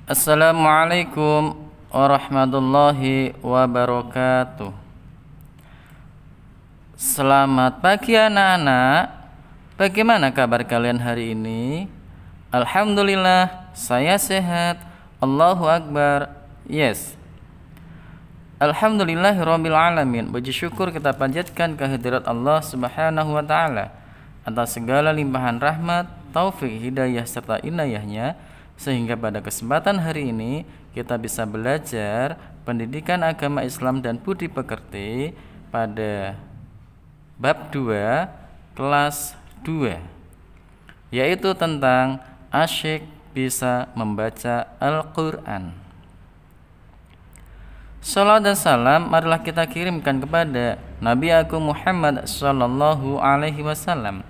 Assalamualaikum warahmatullahi wabarakatuh. Selamat pagi anak-anak. Bagaimana kabar kalian hari ini? Alhamdulillah, saya sehat. Allahu Akbar. Yes. Alhamdulillahirabbil alamin. Puji syukur kita panjatkan kehadirat Allah Subhanahu wa taala atas segala limpahan rahmat, taufik, hidayah serta inayahnya, sehingga pada kesempatan hari ini kita bisa belajar pendidikan agama Islam dan budi pekerti pada bab 2 kelas 2, yaitu tentang asyik bisa membaca Al-Quran. Salam dan salam marilah kita kirimkan kepada Nabi Agung Muhammad sallallahu alaihi wasallam.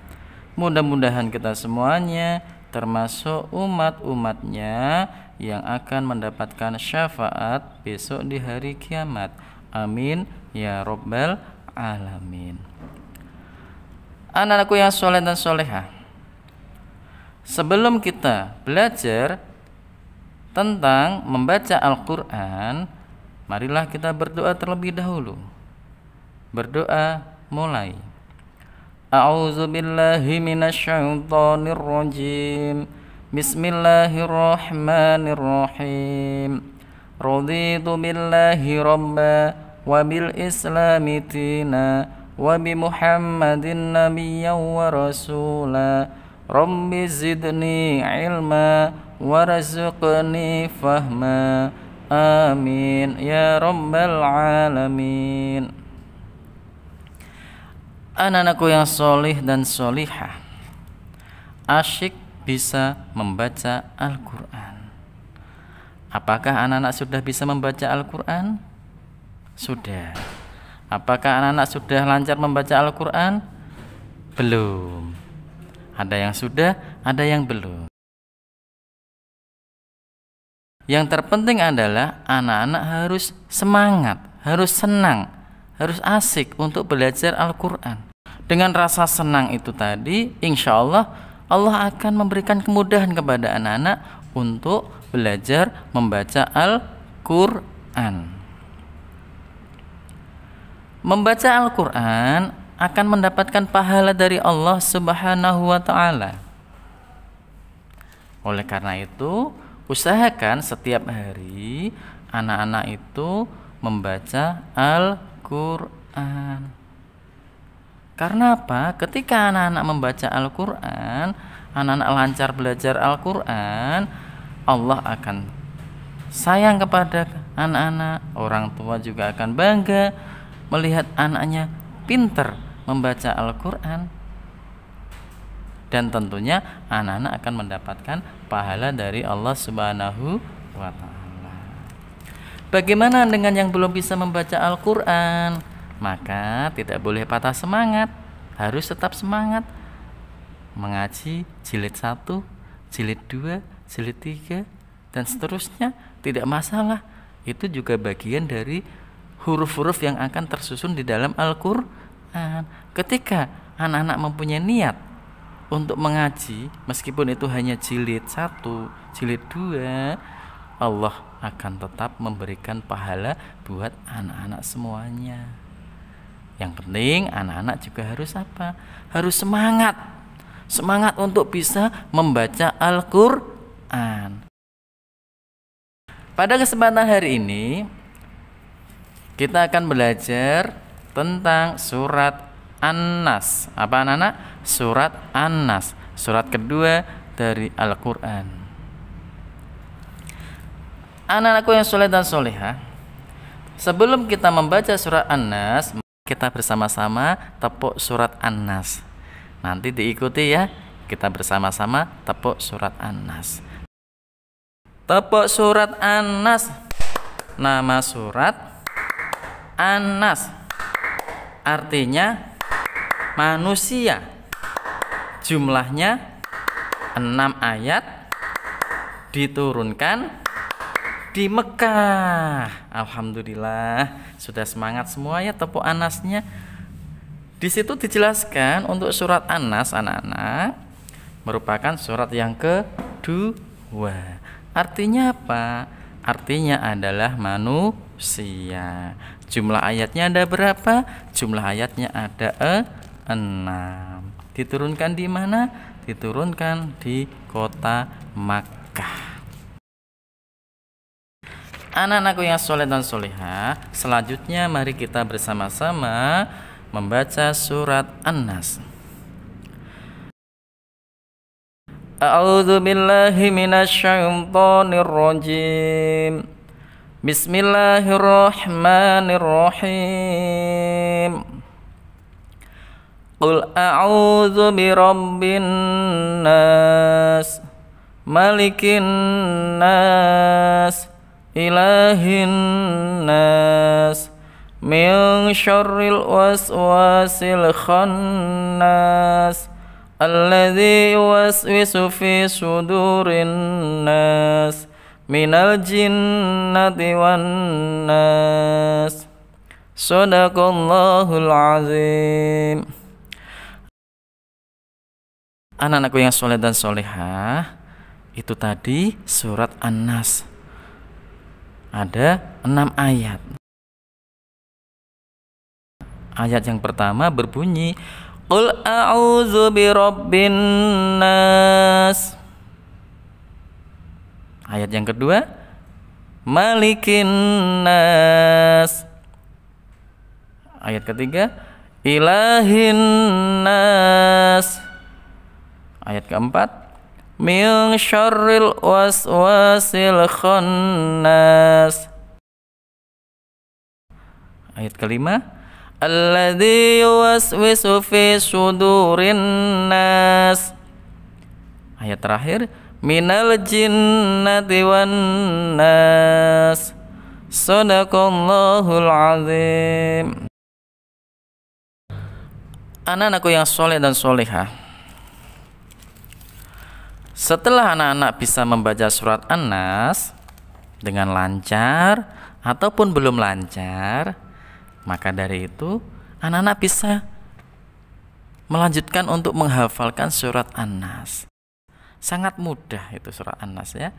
Mudah-mudahan kita semuanya termasuk umat-umatnya yang akan mendapatkan syafaat besok di hari kiamat. Amin ya rabbal alamin. Anak-anakku yang soleh dan solehah, sebelum kita belajar tentang membaca Al-Quran, marilah kita berdoa terlebih dahulu. Berdoa mulai. A'udzu billahi minasyaitonir rajim. Bismillahirrahmanirrahim. Raditu billahi rabba wa bil islami tina wa bi Muhammadin nabiyyan wa rasula. Rabbi zidni ilma warzuqni fahma. Amin ya rabbal alamin. Anak-anakku yang solih dan solihah, asyik bisa membaca Al-Quran. Apakah anak-anak sudah bisa membaca Al-Quran? Sudah. Apakah anak-anak sudah lancar membaca Al-Quran? Belum. Ada yang sudah, ada yang belum. Yang terpenting adalah anak-anak harus semangat, harus senang, harus asik untuk belajar Al-Quran. Dengan rasa senang itu tadi, insya Allah akan memberikan kemudahan kepada anak-anak untuk belajar membaca Al-Quran. Membaca Al-Quran akan mendapatkan pahala dari Allah Subhanahu wa ta'ala. Oleh karena itu, usahakan setiap hari anak-anak itu membaca Al-Quran. Karena apa? Ketika anak-anak membaca Al-Quran, anak-anak lancar belajar Al-Quran, Allah akan sayang kepada anak-anak. Orang tua juga akan bangga melihat anaknya pintar membaca Al-Quran. Dan tentunya anak-anak akan mendapatkan pahala dari Allah Subhanahu wa ta'ala. Bagaimana dengan yang belum bisa membaca Al-Quran? Maka tidak boleh patah semangat, harus tetap semangat mengaji jilid 1, jilid 2, jilid 3 dan seterusnya, tidak masalah. Itu juga bagian dari huruf-huruf yang akan tersusun di dalam Al-Quran. Ketika anak-anak mempunyai niat untuk mengaji, meskipun itu hanya jilid 1, jilid 2, Allah akan tetap memberikan pahala buat anak-anak semuanya. Yang penting anak-anak juga harus apa? Harus semangat. Semangat untuk bisa membaca Al-Quran. Pada kesempatan hari ini kita akan belajar tentang surat An-Nas. Apa anak-anak? Surat An-Nas, surat kedua dari Al-Quran. Anak-anakku yang soleh dan solehah, sebelum kita membaca surat An-Nas, kita bersama-sama tepuk surat An-Nas. Nanti diikuti ya. Kita bersama-sama tepuk surat An-Nas. Tepuk surat An-Nas. Nama surat An-Nas artinya manusia. Jumlahnya 6 ayat, diturunkan di Mekah. Alhamdulillah, sudah semangat semua ya tepuk An-Nasnya. Di situ dijelaskan untuk surat An-Nas anak-anak merupakan surat yang kedua. Artinya apa? Artinya adalah manusia. Jumlah ayatnya ada berapa? Jumlah ayatnya ada 6. Diturunkan di mana? Diturunkan di kota Makkah. Anak-anakku yang soleh dan solehah, selanjutnya mari kita bersama-sama membaca surat An-Nas. A'udzu billahi minasyaitonir rajim. Bismillahirrahmanirrahim. Qul a'udzu birabbin nas, malikin nas, ilahin nas, min syarril waswasil khannas, alladzi yuwaswisu fi sudurin nas, minal jinnati wan nas. Shadaqallahul azim. Anak-anakku yang soleh dan solehah, itu tadi surat An-Nas. Ada 6 ayat. Ayat yang pertama berbunyi Qul a'udzu birabbin nas. Ayat yang kedua Malikin nas. Ayat ketiga Ilahin nas. Ayat keempat min syarril waswasil khannas. Ayat kelima alladzi yuwaswisu fi sudurin nas. Ayat terakhir minal jinnati wan nas. Shadaqallahul azim. Anak-anakku yang soleh dan solehah, setelah anak-anak bisa membaca surat An-Nas dengan lancar ataupun belum lancar, maka dari itu anak-anak bisa melanjutkan untuk menghafalkan surat An-Nas. Sangat mudah itu surat An-Nas ya.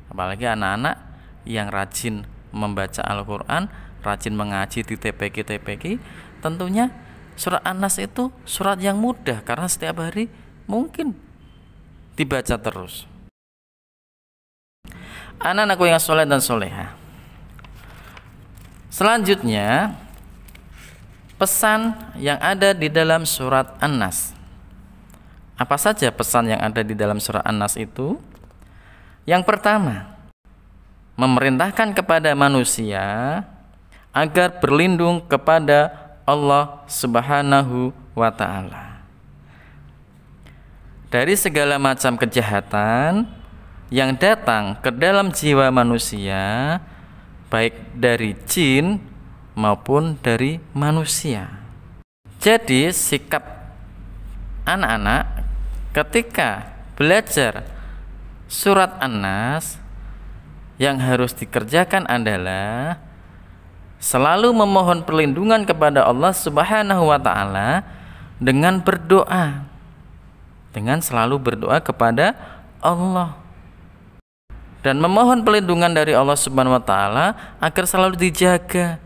Apalagi anak-anak yang rajin membaca Al-Quran, rajin mengaji di TPQ, tentunya surat An-Nas itu surat yang mudah karena setiap hari mungkin dibaca terus. Anak-anakku yang soleh dan solehah, selanjutnya pesan yang ada di dalam surat An-Nas. Apa saja pesan yang ada di dalam surat An-Nas itu? Yang pertama, memerintahkan kepada manusia agar berlindung kepada Allah Subhanahu wa ta'ala dari segala macam kejahatan yang datang ke dalam jiwa manusia, baik dari jin maupun dari manusia. Jadi sikap anak-anak ketika belajar surat An-Nas yang harus dikerjakan adalah selalu memohon perlindungan kepada Allah Subhanahu wa ta'ala dengan berdoa, dengan selalu berdoa kepada Allah dan memohon perlindungan dari Allah Subhanahu wa ta'ala agar selalu dijaga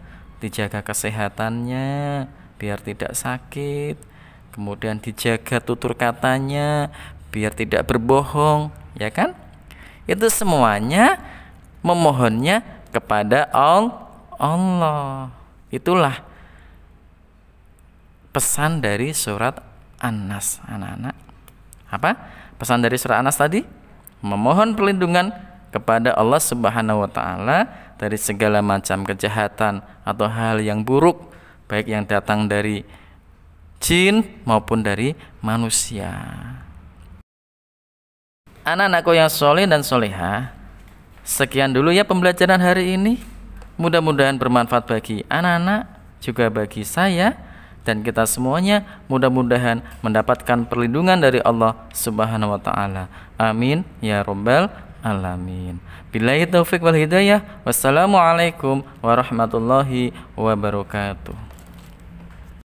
kesehatannya biar tidak sakit, kemudian dijaga tutur katanya biar tidak berbohong, ya kan? Itu semuanya memohonnya kepada Allah. Itulah pesan dari surat An-Nas, anak-anak. Apa? Pesan dari surat An-Nas tadi? Memohon perlindungan kepada Allah Subhanahu wa ta'ala dari segala macam kejahatan atau hal yang buruk, baik yang datang dari jin maupun dari manusia. Anak-anakku yang soleh dan solehah, sekian dulu ya pembelajaran hari ini. Mudah-mudahan bermanfaat bagi anak-anak, juga bagi saya dan kita semuanya. Mudah-mudahan mendapatkan perlindungan dari Allah Subhanahu wa ta'ala. Amin ya rabbal alamin. Billahi taufiq wal hidayah. Wassalamualaikum warahmatullahi wabarakatuh.